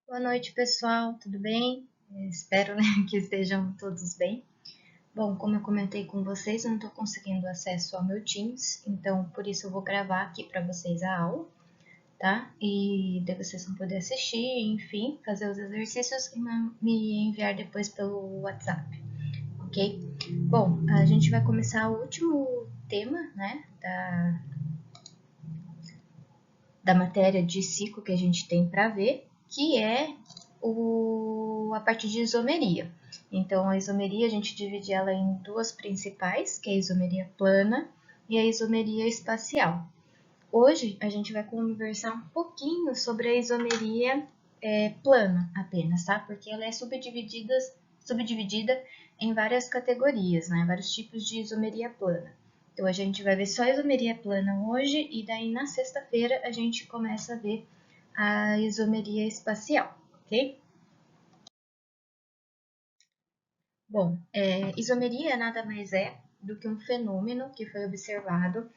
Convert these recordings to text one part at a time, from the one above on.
Boa noite, pessoal, tudo bem? Espero, né, que estejam todos bem. Bom, como eu comentei com vocês, eu não estou conseguindo acesso ao meu Teams, então por isso eu vou gravar aqui para vocês a aula, tá? E daí vocês vão poder assistir, enfim, fazer os exercícios e me enviar depois pelo WhatsApp, ok? Bom, a gente vai começar o último tema, né, da matéria de ciclo que a gente tem para ver, que é a parte de isomeria. Então, a isomeria a gente divide ela em duas principais, que é a isomeria plana e a isomeria espacial. Hoje a gente vai conversar um pouquinho sobre a isomeria plana apenas, tá? Porque ela é subdividida em várias categorias, né? Vários tipos de isomeria plana. Então a gente vai ver só a isomeria plana hoje e daí na sexta-feira a gente começa a ver a isomeria espacial, ok? Bom, isomeria nada mais é do que um fenômeno que foi observado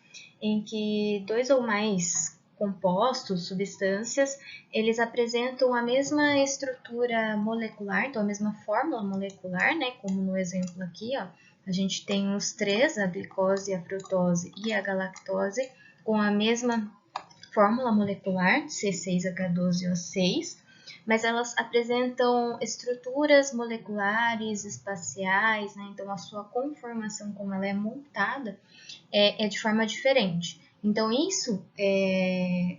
em que dois ou mais compostos, substâncias, eles apresentam a mesma estrutura molecular, então a mesma fórmula molecular, né? Como no exemplo aqui, ó, a gente tem os três, a glicose, a frutose e a galactose, com a mesma fórmula molecular, C6H12O6, mas elas apresentam estruturas moleculares, espaciais, né? Então a sua conformação, como ela é montada, é de forma diferente. Então isso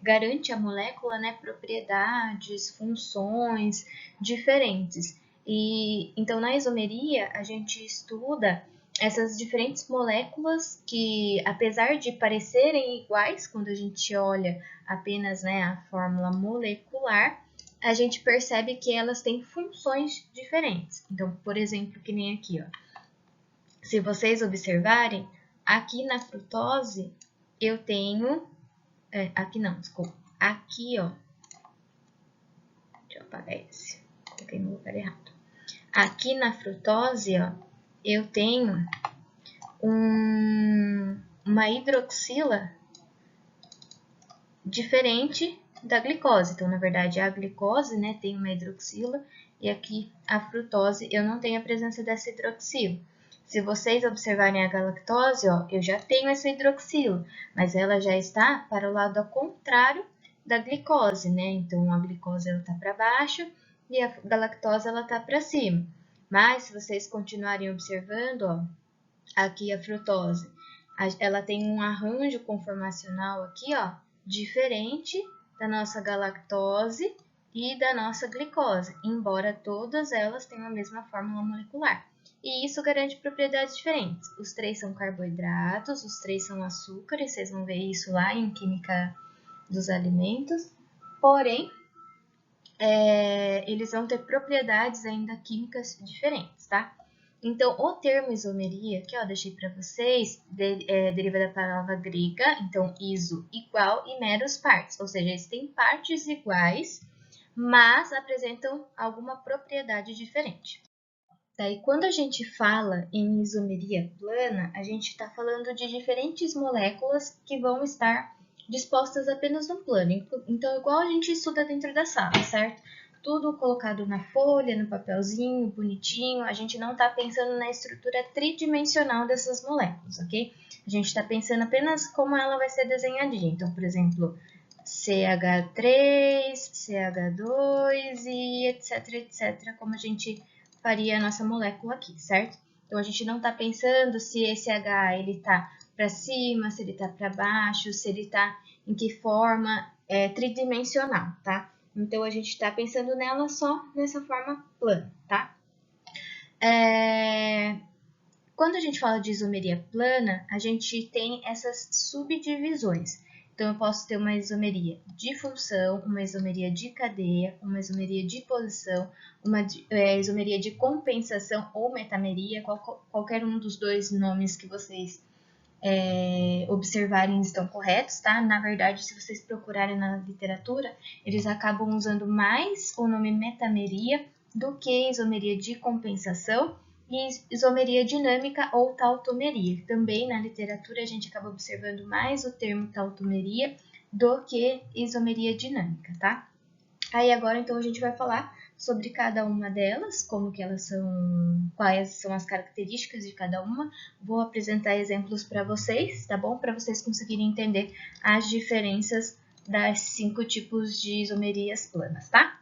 garante à molécula, né, propriedades, funções diferentes. E então na isomeria a gente estuda essas diferentes moléculas que, apesar de parecerem iguais quando a gente olha apenas, né, a fórmula molecular, a gente percebe que elas têm funções diferentes. Então, por exemplo, que nem aqui, ó. Se vocês observarem, aqui na frutose eu tenho, aqui não, desculpa, aqui, ó, deixa eu apagar esse, coloquei no lugar errado. Aqui na frutose, ó, eu tenho uma hidroxila diferente da glicose. Então, na verdade, a glicose, né, tem uma hidroxila e aqui a frutose eu não tenho a presença dessa hidroxila. Se vocês observarem a galactose, ó, eu já tenho essa hidroxila, mas ela já está para o lado ao contrário da glicose, né? Então, a glicose ela está para baixo e a galactose ela está para cima. Mas, se vocês continuarem observando, ó, aqui a frutose, ela tem um arranjo conformacional aqui, ó, diferente da nossa galactose e da nossa glicose, embora todas elas tenham a mesma fórmula molecular. E isso garante propriedades diferentes. Os três são carboidratos, os três são açúcares, vocês vão ver isso lá em química dos alimentos. Porém, eles vão ter propriedades ainda químicas diferentes, tá? Então, o termo isomeria, que eu deixei para vocês, deriva da palavra grega, então iso, igual, e meros partes, ou seja, eles têm partes iguais, mas apresentam alguma propriedade diferente. Daí, quando a gente fala em isomeria plana, a gente está falando de diferentes moléculas que vão estar dispostas apenas no plano. Então, igual a gente estuda dentro da sala, certo? Tudo colocado na folha, no papelzinho, bonitinho. A gente não está pensando na estrutura tridimensional dessas moléculas, ok? A gente está pensando apenas como ela vai ser desenhadinha. Então, por exemplo, CH3, CH2 e etc, etc, como a gente faria a nossa molécula aqui, certo? Então, a gente não está pensando se esse H ele está para cima, se ele está para baixo, se ele está em que forma tridimensional, tá? Então, a gente está pensando nela só nessa forma plana, tá? Quando a gente fala de isomeria plana, a gente tem essas subdivisões. Então, eu posso ter uma isomeria de função, uma isomeria de cadeia, uma isomeria de posição, uma isomeria de compensação ou metameria, qualquer um dos dois nomes que vocês observarem estão corretos, tá? Na verdade, se vocês procurarem na literatura, eles acabam usando mais o nome metameria do que isomeria de compensação e isomeria dinâmica ou tautomeria. Também na literatura a gente acaba observando mais o termo tautomeria do que isomeria dinâmica, tá? Aí agora, então, a gente vai falar sobre cada uma delas, como que elas são, quais são as características de cada uma. Vou apresentar exemplos para vocês, tá bom? Para vocês conseguirem entender as diferenças das 5 tipos de isomerias planas, tá?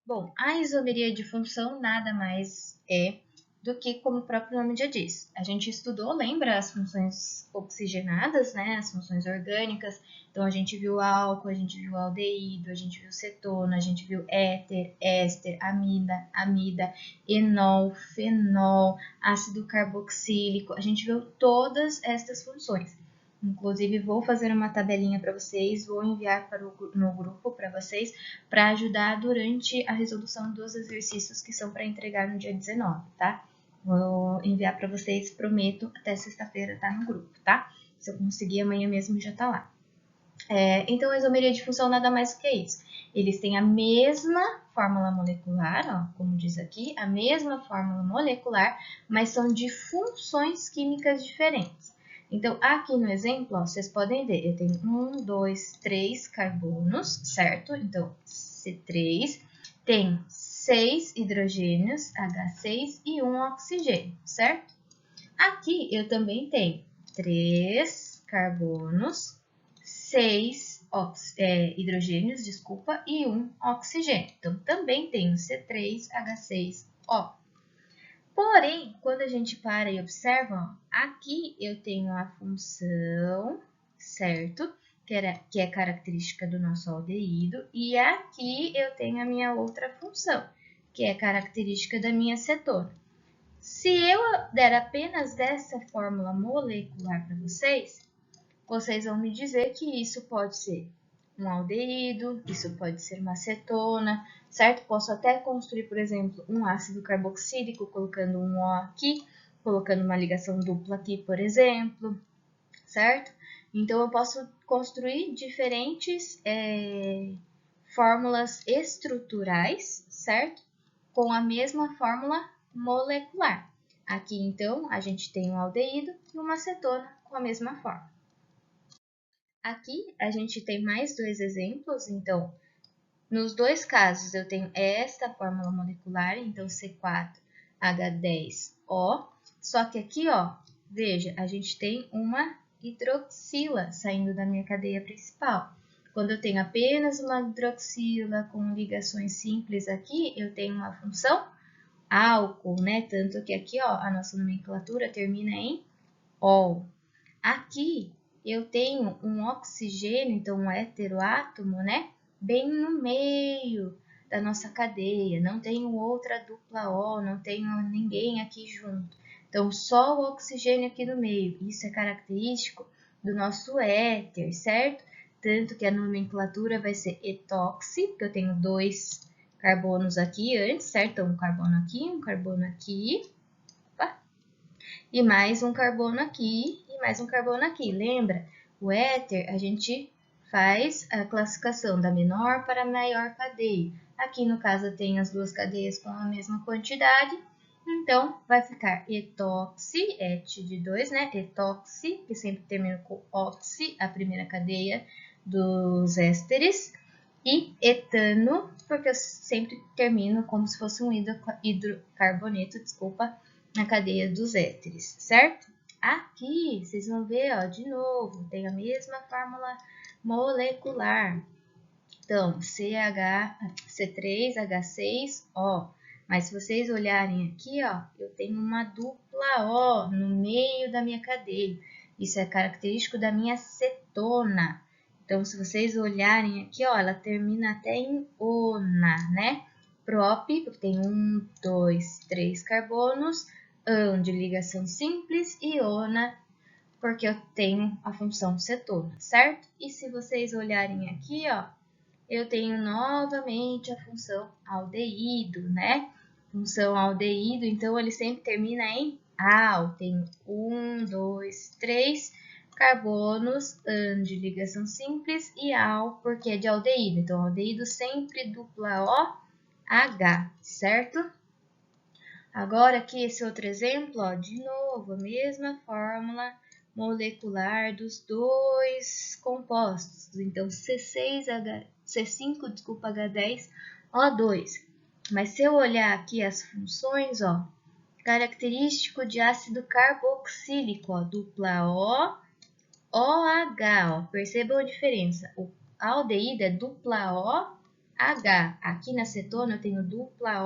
Bom, a isomeria de função nada mais é do que, como o próprio nome já diz. A gente estudou, lembra, as funções oxigenadas, né, as funções orgânicas. Então, a gente viu álcool, a gente viu aldeído, a gente viu cetona, a gente viu éter, éster, amida, enol, fenol, ácido carboxílico. A gente viu todas estas funções. Inclusive, vou fazer uma tabelinha para vocês, vou enviar no grupo para vocês, para ajudar durante a resolução dos exercícios que são para entregar no dia 19, tá? Vou enviar para vocês, prometo, até sexta-feira tá no grupo, tá? Se eu conseguir, amanhã mesmo já tá lá. Então, a isomeria de função nada mais que isso. Eles têm a mesma fórmula molecular, ó, como diz aqui, a mesma fórmula molecular, mas são de funções químicas diferentes. Então, aqui no exemplo, ó, vocês podem ver, eu tenho 1, 2, 3 carbonos, certo? Então, C3 tem 6 hidrogênios, H6 e 1 oxigênio, certo? Aqui eu também tenho 3 carbonos, 6 hidrogênios, desculpa, e 1 oxigênio. Então, também tenho C3H6O. Porém, quando a gente para e observa, ó, aqui eu tenho a função, certo? Que é característica do nosso aldeído, e aqui eu tenho a minha outra função, que é característica da minha cetona. Se eu der apenas essa fórmula molecular para vocês vão me dizer que isso pode ser um aldeído, isso pode ser uma cetona, certo? Posso até construir, por exemplo, um ácido carboxílico, colocando um O aqui, colocando uma ligação dupla aqui, por exemplo, certo? Então, eu posso construir diferentes fórmulas estruturais, certo? Com a mesma fórmula molecular. Aqui, então, a gente tem um aldeído e uma cetona com a mesma fórmula. Aqui a gente tem mais dois exemplos, então, nos dois casos eu tenho esta fórmula molecular, então C4H10O, só que aqui, ó, veja, a gente tem uma hidroxila saindo da minha cadeia principal. Quando eu tenho apenas uma hidroxila com ligações simples aqui, eu tenho uma função álcool, né? Tanto que aqui, ó, a nossa nomenclatura termina em ol. Aqui eu tenho um oxigênio, então um heteroátomo, né? Bem no meio da nossa cadeia. Não tenho outra dupla O, não tenho ninguém aqui junto. Então, só o oxigênio aqui no meio. Isso é característico do nosso éter, certo? Tanto que a nomenclatura vai ser etóxi, porque eu tenho 2 carbonos aqui antes, certo? Então, um carbono aqui, um carbono aqui. E mais um carbono aqui, e mais um carbono aqui. Lembra? O éter, a gente faz a classificação da menor para a maior cadeia. Aqui, no caso, tem as duas cadeias com a mesma quantidade. Então, vai ficar etóxi, et de 2, né? Etóxi, que sempre termina com oxi, a primeira cadeia dos ésteres. E etano, porque eu sempre termino como se fosse um hidrocarboneto, desculpa, na cadeia dos éteres, certo? Aqui, vocês vão ver, ó, de novo, tem a mesma fórmula molecular. Então, C3H6O. Mas se vocês olharem aqui, ó, eu tenho uma dupla O no meio da minha cadeia. Isso é característico da minha cetona. Então, se vocês olharem aqui, ó, ela termina até em ona, né? Prop, porque tem 1, 2, 3 carbonos, âon de ligação simples e ona, porque eu tenho a função cetona, certo? E se vocês olharem aqui, ó, eu tenho novamente a função aldeído, né? Função aldeído, então ele sempre termina em al. Tem 1, 2, 3 carbonos, âon de ligação simples e al, porque é de aldeído. Então, aldeído sempre dupla OH, certo? Agora aqui esse outro exemplo, ó, de novo, a mesma fórmula molecular dos dois compostos. Então, C5, desculpa, H10, O2. Mas se eu olhar aqui as funções, ó, característico de ácido carboxílico, ó, dupla O, OH, ó, percebam a diferença. O aldeído é dupla OH. Aqui na cetona eu tenho dupla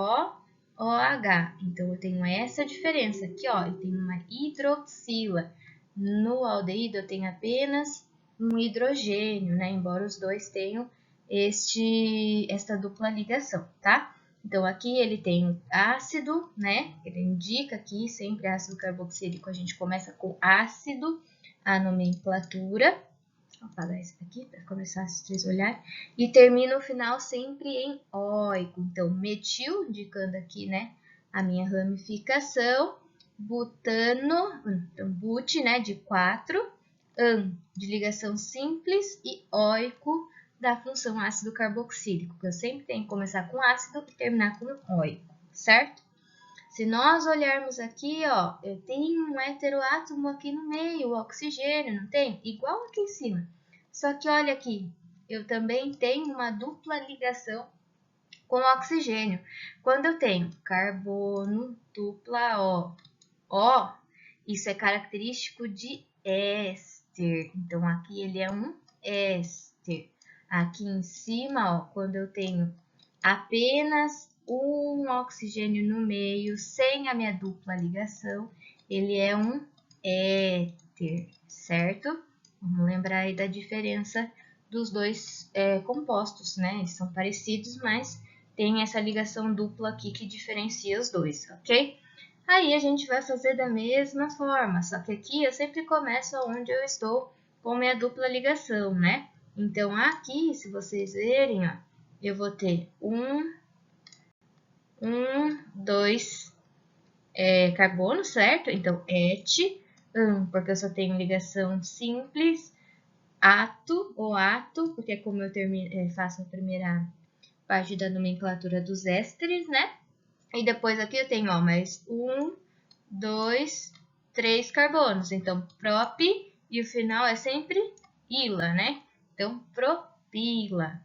OH. Então eu tenho essa diferença aqui, ó, eu tenho uma hidroxila. No aldeído eu tenho apenas um hidrogênio, né? Embora os dois tenham esta dupla ligação, tá? Então aqui ele tem ácido, né? Ele indica aqui sempre ácido carboxílico, a gente começa com ácido, a nomenclatura. Vou apagar esse daqui para começar a vocês olharem. E termina o final sempre em óico. Então, metil, indicando aqui, né, a minha ramificação. Butano, então, but, né, de 4. De ligação simples. E óico, da função ácido carboxílico. Que eu sempre tenho que começar com ácido e terminar com óico, certo? Se nós olharmos aqui, ó, eu tenho um heteroátomo aqui no meio, o oxigênio, não tem? Igual aqui em cima. Só que olha aqui, eu também tenho uma dupla ligação com o oxigênio. Quando eu tenho carbono, dupla O, isso é característico de éster. Então, aqui ele é um éster. Aqui em cima, ó, quando eu tenho apenas um oxigênio no meio, sem a minha dupla ligação, ele é um éter, certo? Vamos lembrar aí da diferença dos dois compostos, né? Eles são parecidos, mas tem essa ligação dupla aqui que diferencia os dois, ok? Aí a gente vai fazer da mesma forma, só que aqui eu sempre começo onde eu estou com minha dupla ligação, né? Então aqui, se vocês verem, ó, eu vou ter dois carbono, certo? Então, porque eu só tenho ligação simples, ato, porque é como eu faço a primeira parte da nomenclatura dos ésteres, né? E depois aqui eu tenho, ó, mais 2, 3 carbonos. Então, prop, e o final é sempre ila, né? Então, propila.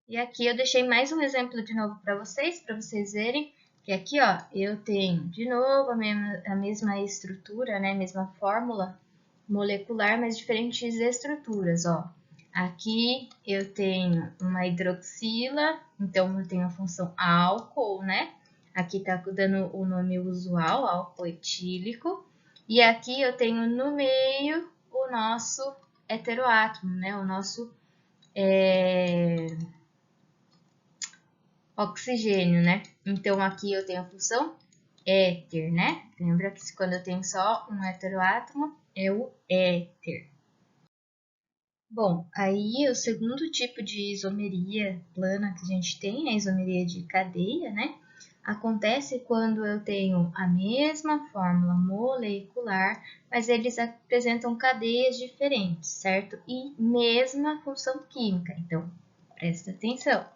E aqui eu deixei mais um exemplo de novo para vocês verem que aqui, ó, eu tenho de novo a mesma estrutura, né, mesma fórmula molecular, mas diferentes estruturas, ó. Aqui eu tenho uma hidroxila, então eu tenho a função álcool, né? Aqui tá dando o nome usual, álcool etílico. E aqui eu tenho no meio o nosso heteroátomo, né? O nosso oxigênio, né? Então, aqui eu tenho a função éter, né? Lembra que quando eu tenho só um heteroátomo, é o éter. Bom, aí o segundo tipo de isomeria plana que a gente tem, a isomeria de cadeia, né? Acontece quando eu tenho a mesma fórmula molecular, mas eles apresentam cadeias diferentes, certo? E mesma função química. Então, presta atenção.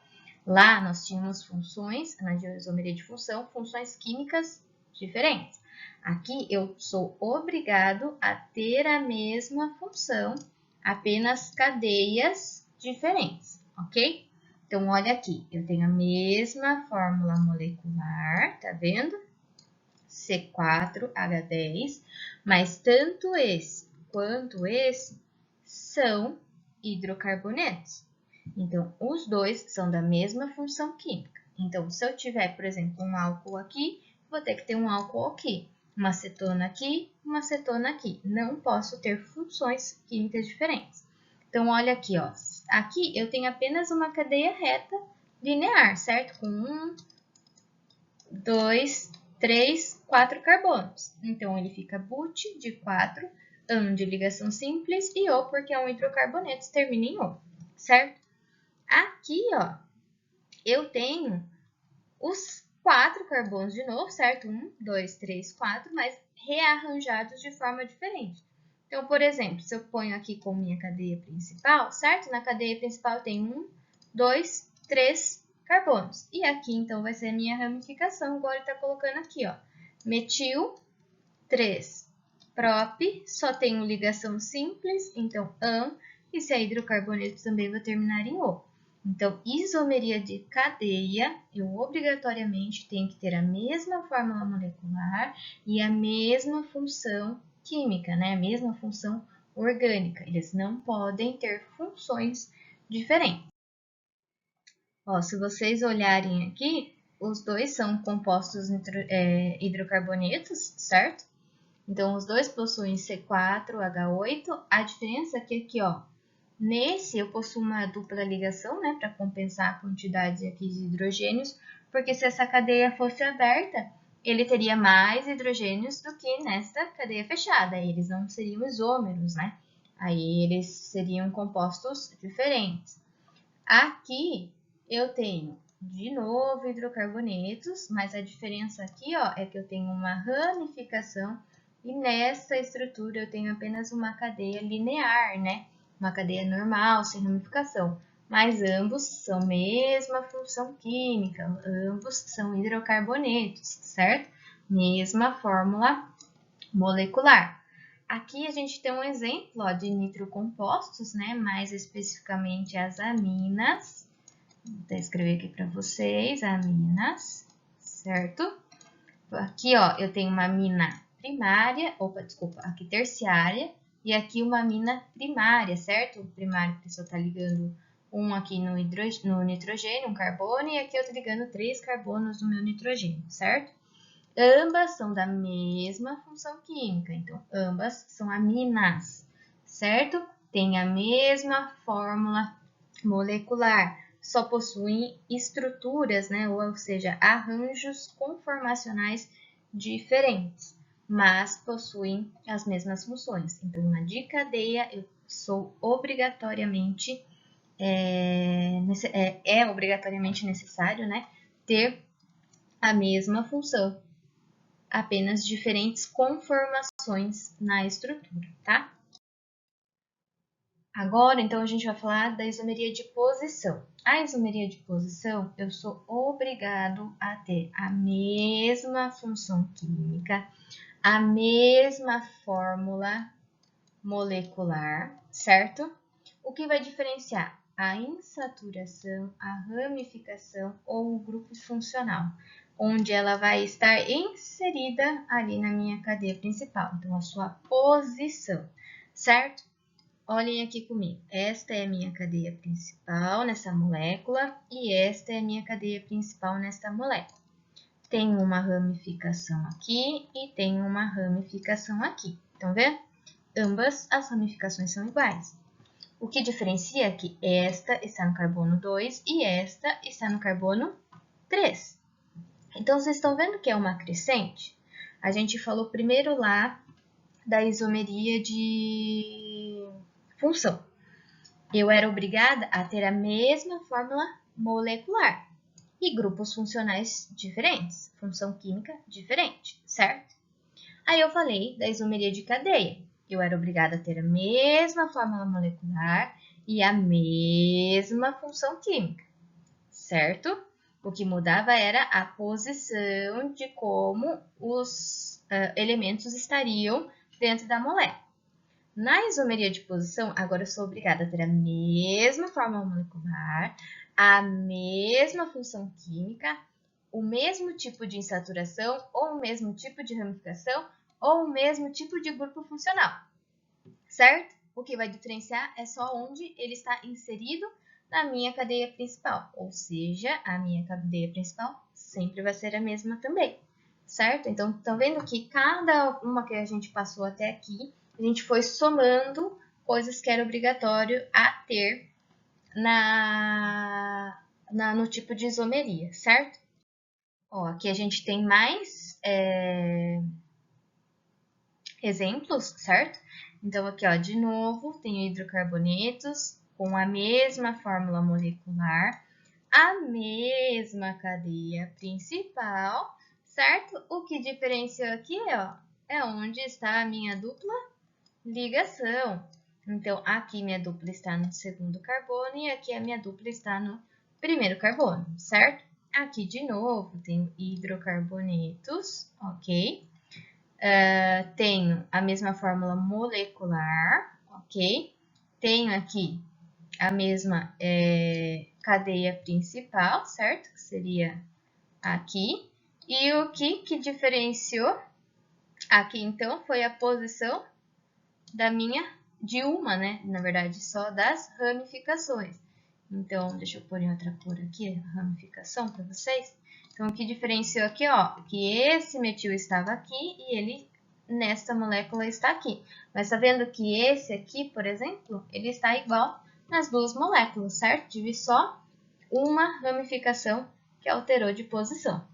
Lá nós tínhamos funções, na isomeria de função, funções químicas diferentes. Aqui eu sou obrigado a ter a mesma função, apenas cadeias diferentes, ok? Então, olha aqui, eu tenho a mesma fórmula molecular, tá vendo? C4H10, mas tanto esse quanto esse são hidrocarbonetos. Então, os dois são da mesma função química. Então, se eu tiver, por exemplo, um álcool aqui, vou ter que ter um álcool aqui. Uma acetona aqui, uma acetona aqui. Não posso ter funções químicas diferentes. Então, olha aqui, ó. Aqui eu tenho apenas uma cadeia reta linear, certo? Com 2, 3, 4 carbonos. Então, ele fica but de 4, de ligação simples e O porque é um hidrocarboneto, termina em O, certo? Aqui, ó, eu tenho os 4 carbonos de novo, certo? 1, 2, 3, 4, mas rearranjados de forma diferente. Então, por exemplo, se eu ponho aqui com minha cadeia principal, certo? Na cadeia principal eu tenho 1, 2, 3 carbonos. E aqui, então, vai ser a minha ramificação, igual ele está colocando aqui, ó. Metil, 3. Prop, só tenho ligação simples, então, e se é hidrocarboneto também vai terminar em O. Então, isomeria de cadeia, eu obrigatoriamente tenho que ter a mesma fórmula molecular e a mesma função química, né? A mesma função orgânica. Eles não podem ter funções diferentes. Ó, se vocês olharem aqui, os dois são compostos hidrocarbonetos, certo? Então, os dois possuem C4H8. A diferença é que aqui, ó, nesse eu possuo uma dupla ligação, né, para compensar a quantidade aqui de hidrogênios, porque se essa cadeia fosse aberta, ele teria mais hidrogênios do que nesta cadeia fechada. Eles não seriam isômeros, né? Aí eles seriam compostos diferentes. Aqui eu tenho de novo hidrocarbonetos, mas a diferença aqui, ó, é que eu tenho uma ramificação e nessa estrutura eu tenho apenas uma cadeia linear, né? Uma cadeia normal, sem ramificação. Mas ambos são a mesma função química, ambos são hidrocarbonetos, certo? Mesma fórmula molecular. Aqui a gente tem um exemplo ó, de nitrocompostos, né? Mais especificamente as aminas. Vou escrever aqui para vocês, aminas, certo? Aqui, ó, eu tenho uma amina primária, aqui terciária, e aqui uma amina primária, certo? Primária, a pessoa está ligando um aqui no nitrogênio, um carbono, e aqui eu estou ligando 3 carbonos no meu nitrogênio, certo? Ambas são da mesma função química, então ambas são aminas, certo? Tem a mesma fórmula molecular, só possuem estruturas, né? Ou seja, arranjos conformacionais diferentes, mas possuem as mesmas funções. Então, na de cadeia, eu sou obrigatoriamente, obrigatoriamente necessário, né? Ter a mesma função, apenas diferentes conformações na estrutura, tá? Agora, então, a gente vai falar da isomeria de posição. A isomeria de posição, eu sou obrigado a ter a mesma função química, a mesma fórmula molecular, certo? O que vai diferenciar? A insaturação, a ramificação ou o grupo funcional, onde ela vai estar inserida ali na minha cadeia principal. Então, a sua posição, certo? Olhem aqui comigo. Esta é a minha cadeia principal nessa molécula e esta é a minha cadeia principal nesta molécula. Tem uma ramificação aqui e tem uma ramificação aqui. Estão vendo? Ambas as ramificações são iguais. O que diferencia é que esta está no carbono 2 e esta está no carbono 3. Então, vocês estão vendo que é uma crescente? A gente falou primeiro lá da isomeria de função. Eu era obrigada a ter a mesma fórmula molecular e grupos funcionais diferentes, função química diferente, certo? Aí eu falei da isomeria de cadeia. Eu era obrigada a ter a mesma fórmula molecular e a mesma função química, certo? O que mudava era a posição de como os elementos estariam dentro da molécula. Na isomeria de posição, agora eu sou obrigada a ter a mesma fórmula molecular, a mesma função química, o mesmo tipo de insaturação, ou o mesmo tipo de ramificação, ou o mesmo tipo de grupo funcional, certo? O que vai diferenciar é só onde ele está inserido na minha cadeia principal, ou seja, a minha cadeia principal sempre vai ser a mesma também, certo? Então, estão vendo que cada uma que a gente passou até aqui, a gente foi somando coisas que era obrigatório a ter no tipo de isomeria, certo? Ó, aqui a gente tem mais exemplos, certo? Então, aqui, ó, de novo, tenho hidrocarbonetos com a mesma fórmula molecular, a mesma cadeia principal, certo? O que diferenciou aqui, ó, é onde está a minha dupla ligação. Então, aqui minha dupla está no segundo carbono e aqui a minha dupla está no primeiro carbono, certo? Aqui, de novo, tenho hidrocarbonetos, ok? Tenho a mesma fórmula molecular, ok? tenho aqui a mesma cadeia principal, certo? Que seria aqui. E o que diferenciou aqui, então, foi a posição de uma, né? Na verdade, só das ramificações. Então, deixa eu pôr em outra cor aqui, a ramificação para vocês. Então, o que diferenciou aqui, ó, que esse metil estava aqui e ele, nesta molécula, está aqui. Mas tá vendo que esse aqui, por exemplo, ele está igual nas duas moléculas, certo? Tive só uma ramificação que alterou de posição.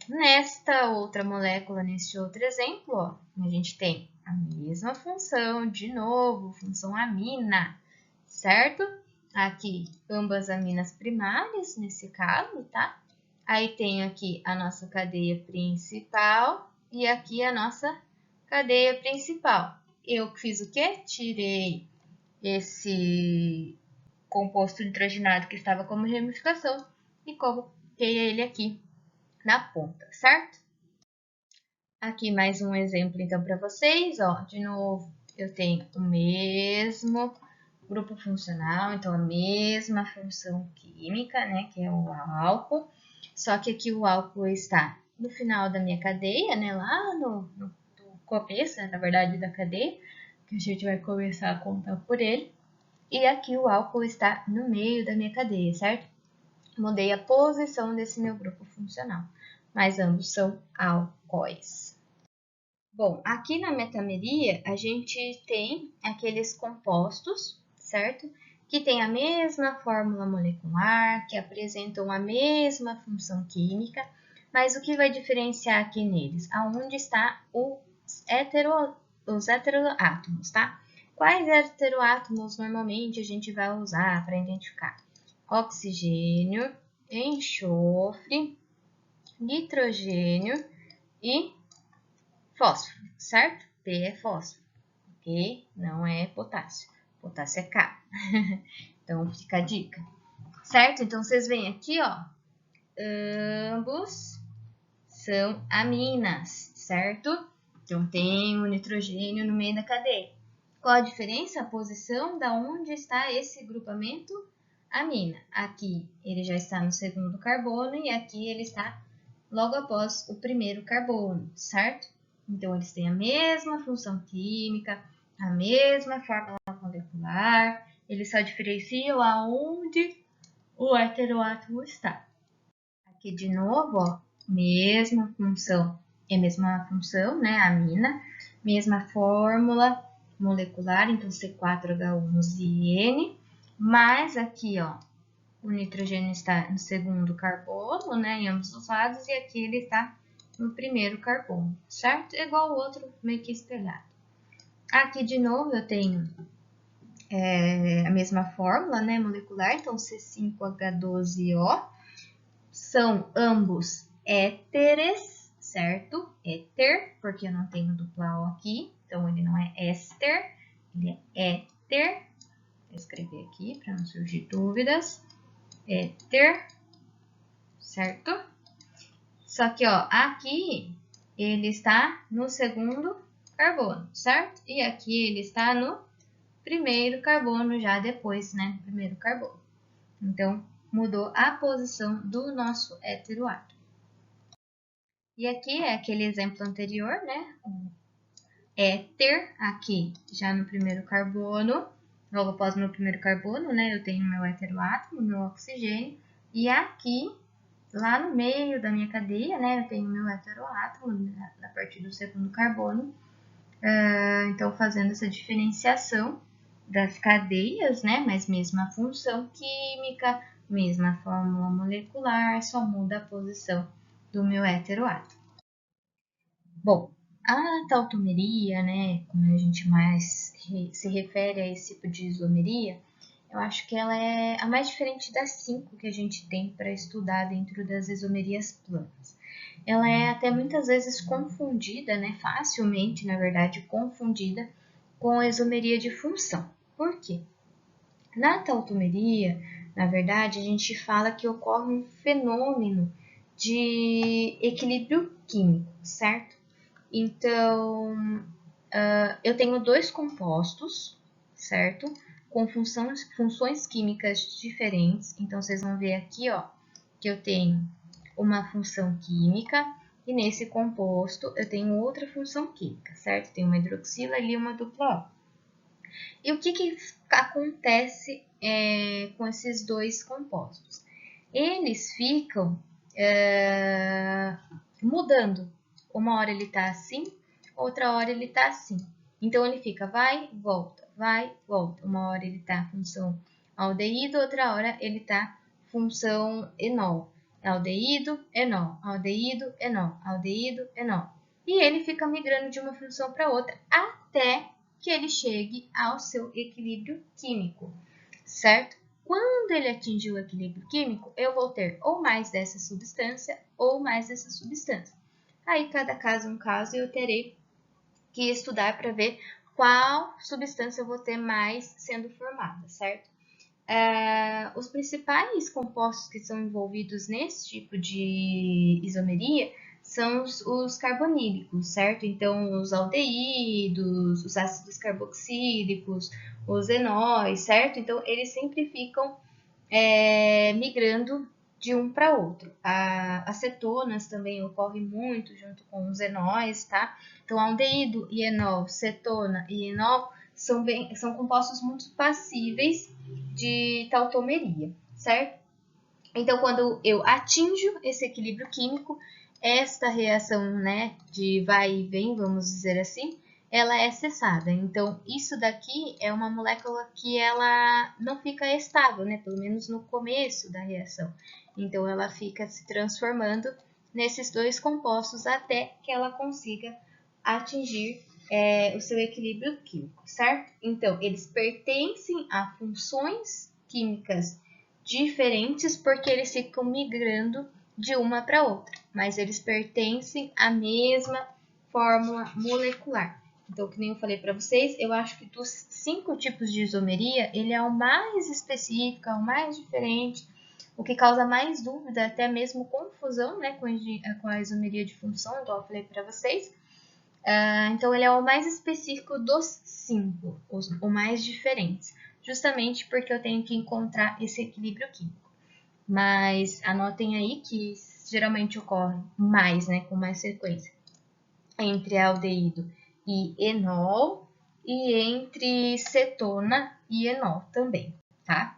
Nesta outra molécula, neste outro exemplo, ó, a gente tem a mesma função, de novo, função amina, certo? Aqui, ambas aminas primárias, nesse caso, tá? Aí tem aqui a nossa cadeia principal e aqui a nossa cadeia principal. Eu fiz o quê? Tirei esse composto nitrogenado que estava como ramificação e coloquei ele aqui na ponta, certo? Aqui mais um exemplo, então, para vocês, ó. De novo, eu tenho o mesmo grupo funcional, então a mesma função química, né, que é o álcool. Só que aqui o álcool está no final da minha cadeia, né, lá no começo, né, na verdade, da cadeia, que a gente vai começar a contar por ele. E aqui o álcool está no meio da minha cadeia, certo? Mudei a posição desse meu grupo funcional, mas ambos são alcoóis. Bom, aqui na metameria a gente tem aqueles compostos, certo? Que têm a mesma fórmula molecular, que apresentam a mesma função química, mas o que vai diferenciar aqui neles? Aonde está os heteroátomos, tá? Quais heteroátomos normalmente a gente vai usar para identificar? Oxigênio, enxofre, nitrogênio e fósforo, certo? P é fósforo, ok? Não é potássio. Potássio é K. Então, fica a dica. Certo? Então, vocês veem aqui, ó. Ambos são aminas, certo? Então, tem o nitrogênio no meio da cadeia. Qual a diferença? A posição da onde está esse grupamento amina. Aqui ele já está no segundo carbono e aqui ele está logo após o primeiro carbono, certo? Então, eles têm a mesma função química, a mesma fórmula molecular, eles só diferenciam aonde o heteroátomo está. Aqui de novo, ó, mesma função, é a mesma função, né, amina, mesma fórmula molecular, então C4H11N, mas aqui, ó, o nitrogênio está no segundo carbono, né, em ambos os lados, e aqui ele está no primeiro carbono, certo? É igual o outro, meio que espelhado. Aqui, de novo, eu tenho a mesma fórmula, né, molecular, então C5H12O, são ambos éteres, certo? Éter, porque eu não tenho dupla O aqui, então ele não é éster, ele é éter. Vou escrever aqui para não surgir dúvidas. Éter, certo? Só que, ó, aqui ele está no segundo carbono, certo? E aqui ele está no primeiro carbono, já depois, né? Primeiro carbono. Então, mudou a posição do nosso heteroátomo. E aqui é aquele exemplo anterior, né? O éter, aqui já no primeiro carbono, logo após o meu primeiro carbono, né? Eu tenho meu heteroátomo, meu oxigênio, e aqui, lá no meio da minha cadeia, né? Eu tenho meu heteroátomo, a partir do segundo carbono. Então, fazendo essa diferenciação das cadeias, né? Mas mesma função química, mesma fórmula molecular, só muda a posição do meu heteroátomo. Bom, a tautomeria, né, como a gente mais se refere a esse tipo de isomeria, eu acho que ela é a mais diferente das 5 que a gente tem para estudar dentro das isomerias planas. Ela é até muitas vezes confundida, né, facilmente, na verdade, confundida com a isomeria de função. Por quê? Na tautomeria, na verdade, a gente fala que ocorre um fenômeno de equilíbrio químico, certo? Então, eu tenho dois compostos, certo? com funções químicas diferentes. Então, vocês vão ver aqui, ó, que eu tenho uma função química e nesse composto eu tenho outra função química, certo? Tem uma hidroxila ali e uma dupla O. E o que acontece com esses dois compostos? Eles ficam mudando. Uma hora ele está assim, outra hora ele está assim. Então, ele fica vai, volta, vai, volta. Uma hora ele está função aldeído, outra hora ele está função enol. Aldeído, enol, aldeído, enol, aldeído, enol. E ele fica migrando de uma função para outra até que ele chegue ao seu equilíbrio químico, certo? Quando ele atingir o equilíbrio químico, eu vou ter ou mais dessa substância ou mais dessa substância. Aí, cada caso é um caso e eu terei que estudar para ver qual substância eu vou ter mais sendo formada, certo? Os principais compostos que são envolvidos nesse tipo de isomeria são os carbonílicos, certo? Então, os aldeídos, os ácidos carboxílicos, os enóis, certo? Então, eles sempre ficam migrando de um para outro. As cetonas também ocorrem muito junto com os enóis, tá? Então, aldeído e enol, cetona e enol são compostos muito passíveis de tautomeria, certo? Então, quando eu atinjo esse equilíbrio químico, esta reação, né, de vai e vem, vamos dizer assim, ela é cessada. Então, isso daqui é uma molécula que ela não fica estável, né, pelo menos no começo da reação. Então, ela fica se transformando nesses dois compostos até que ela consiga atingir o seu equilíbrio químico, certo? Então, eles pertencem a funções químicas diferentes porque eles ficam migrando de uma para outra, mas eles pertencem à mesma fórmula molecular. Então, que nem eu falei para vocês, eu acho que dos 5 tipos de isomeria, ele é o mais específico, é o mais diferente, o que causa mais dúvida, até mesmo confusão, né, com a isomeria de função, igual eu falei para vocês. Então, ele é o mais específico dos 5, o mais diferentes, justamente porque eu tenho que encontrar esse equilíbrio químico. Mas anotem aí que geralmente ocorre mais, né, com mais frequência, entre aldeído e enol e entre cetona e enol também, tá?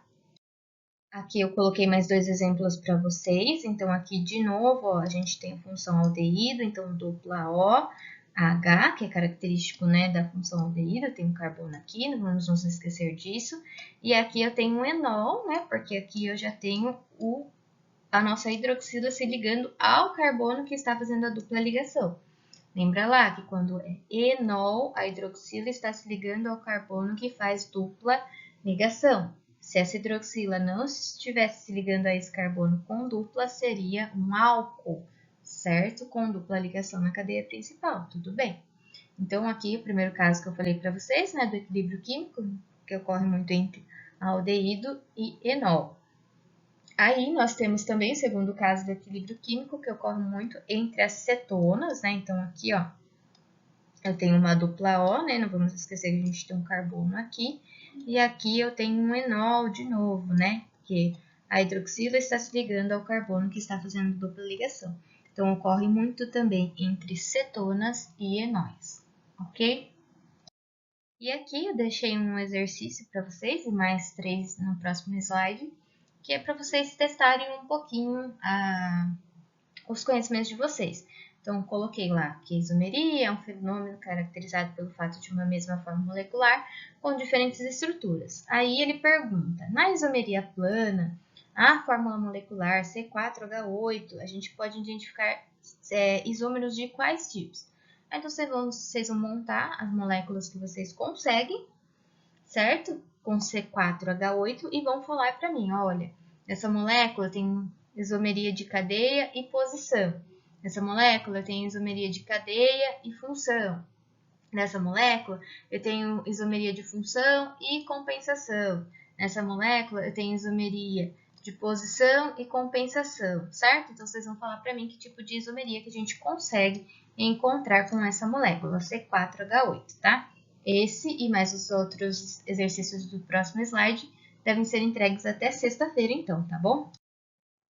Aqui eu coloquei mais 2 exemplos para vocês. Então, aqui de novo, ó, a gente tem a função aldeído, então dupla O, H, que é característico, né, da função aldeído, tem um carbono aqui, não vamos nos esquecer disso. E aqui eu tenho um enol, né, porque aqui eu já tenho a nossa hidroxila se ligando ao carbono que está fazendo a dupla ligação. Lembra lá que quando é enol, a hidroxila está se ligando ao carbono que faz dupla ligação. Se essa hidroxila não estivesse se ligando a esse carbono com dupla, seria um álcool, certo? Com dupla ligação na cadeia principal, tudo bem? Então, aqui o primeiro caso que eu falei para vocês, né, do equilíbrio químico, que ocorre muito entre aldeído e enol. Aí, nós temos também o segundo caso do equilíbrio químico, que ocorre muito entre as cetonas, né? Então, aqui, ó, eu tenho uma dupla O, né? Não vamos esquecer que a gente tem um carbono aqui. E aqui eu tenho um enol de novo, né? Porque a hidroxila está se ligando ao carbono que está fazendo dupla ligação. Então, ocorre muito também entre cetonas e enóis, ok? E aqui eu deixei um exercício para vocês, e mais 3 no próximo slide, que é para vocês testarem um pouquinho os conhecimentos de vocês. Então, coloquei lá que a isomeria é um fenômeno caracterizado pelo fato de uma mesma forma molecular com diferentes estruturas. Aí ele pergunta, na isomeria plana, a fórmula molecular C4H8, a gente pode identificar isômeros de quais tipos? Então, vocês vão montar as moléculas que vocês conseguem, certo? Com C4H8 e vão falar para mim, olha, essa molécula tem isomeria de cadeia e posição. Essa molécula tem isomeria de cadeia e função. Nessa molécula, eu tenho isomeria de função e compensação. Nessa molécula, eu tenho isomeria de posição e compensação, certo? Então, vocês vão falar para mim que tipo de isomeria que a gente consegue encontrar com essa molécula, C4H8, tá? Esse e mais os outros exercícios do próximo slide devem ser entregues até sexta-feira, então, tá bom?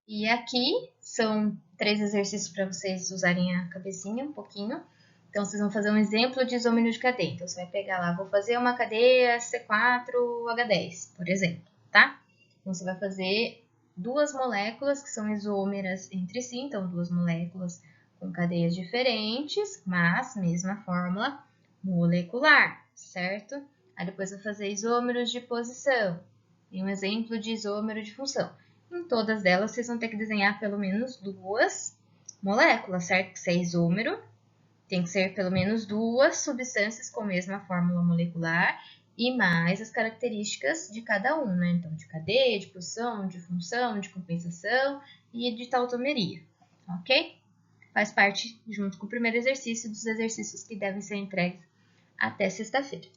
E aqui são 3 exercícios para vocês usarem a cabecinha um pouquinho. Então, vocês vão fazer um exemplo de isômero de cadeia. Então, você vai pegar lá, vou fazer uma cadeia C4H10, por exemplo, tá? Então, você vai fazer 2 moléculas que são isômeras entre si, então 2 moléculas com cadeias diferentes, mas mesma fórmula molecular, certo? Aí depois vai fazer isômeros de posição e um exemplo de isômero de função. Em todas elas, vocês vão ter que desenhar pelo menos 2 moléculas, certo? Se é isômero, tem que ser pelo menos 2 substâncias com a mesma fórmula molecular e mais as características de cada um, né? Então, de cadeia, de posição, de função, de compensação e de tautomeria, ok? Faz parte, junto com o primeiro exercício, dos exercícios que devem ser entregues até sexta-feira.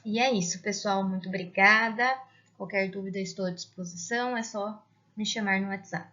E é isso, pessoal. Muito obrigada. Qualquer dúvida, estou à disposição. É só me chamar no WhatsApp.